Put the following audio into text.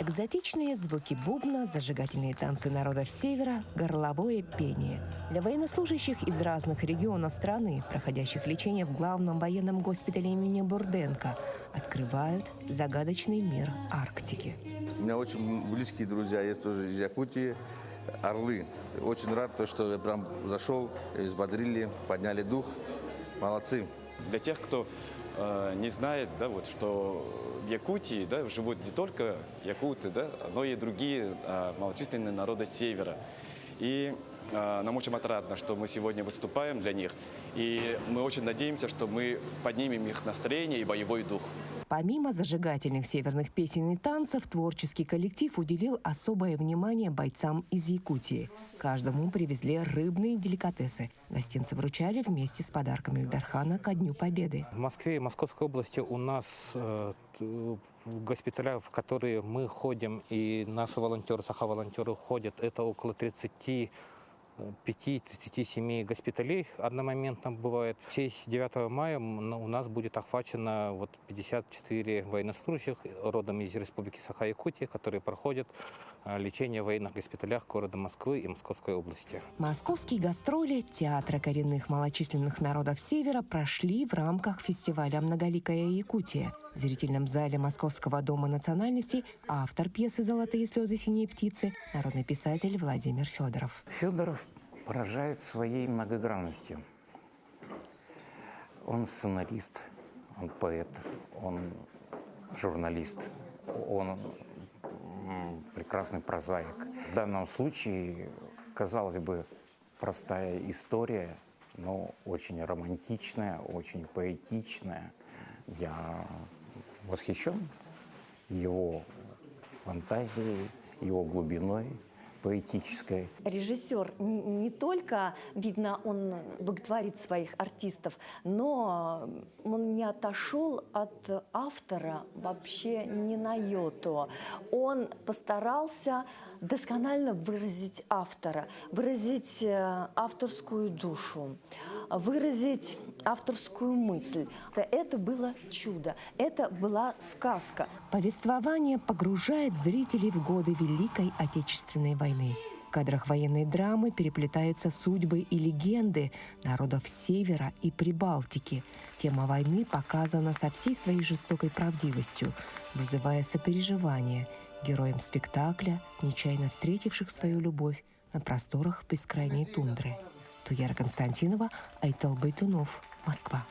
Экзотичные звуки бубна, зажигательные танцы народов Севера, горловое пение. Для военнослужащих из разных регионов страны, проходящих лечение в главном военном госпитале имени Бурденко, открывают загадочный мир Арктики. У меня очень близкие друзья есть тоже из Якутии, орлы. Очень рад, что я прям зашел, взбодрили, подняли дух. Молодцы. Для тех, кто не знает, да, вот, что в Якутии, да, живут не только якуты, да, но и другие малочисленные народы Севера. И нам очень отрадно, что мы сегодня выступаем для них. И мы очень надеемся, что мы поднимем их настроение и боевой дух. Помимо зажигательных северных песен и танцев, творческий коллектив уделил особое внимание бойцам из Якутии. Каждому привезли рыбные деликатесы. Гостинцы вручали вместе с подарками Ильдархана ко Дню Победы. В Москве и Московской области у нас в госпиталях, в которые мы ходим, и наши волонтеры, сахаволонтеры ходят, это около 35-37 госпиталей одномоментно бывает. В честь 9 мая у нас будет охвачено 54 военнослужащих родом из Республики Саха-Якутия, которые проходят лечение в военных госпиталях города Москвы и Московской области. Московские гастроли Театра коренных малочисленных народов Севера прошли в рамках фестиваля «Многоликая Якутия». В зрительном зале Московского дома национальностей автор пьесы «Золотые слезы синей птицы» народный писатель Владимир Федоров. Федоров поражает своей многогранностью. Он сценарист, он поэт, он журналист, он прекрасный прозаик. В данном случае, казалось бы, простая история, но очень романтичная, очень поэтичная. Я восхищен его фантазией, его глубиной поэтической. Режиссер не только, видно, он боготворит своих артистов, но он не отошел от автора вообще ни на йоту. Он постарался досконально выразить автора, выразить авторскую душу, выразить авторскую мысль. Это было чудо, это была сказка. Повествование погружает зрителей в годы Великой Отечественной войны. В кадрах военной драмы переплетаются судьбы и легенды народов Севера и Прибалтики. Тема войны показана со всей своей жестокой правдивостью, вызывая сопереживание героям спектакля, нечаянно встретивших свою любовь на просторах бескрайней тундры. Туяра Константинова, Айтал Байтунов, Москва.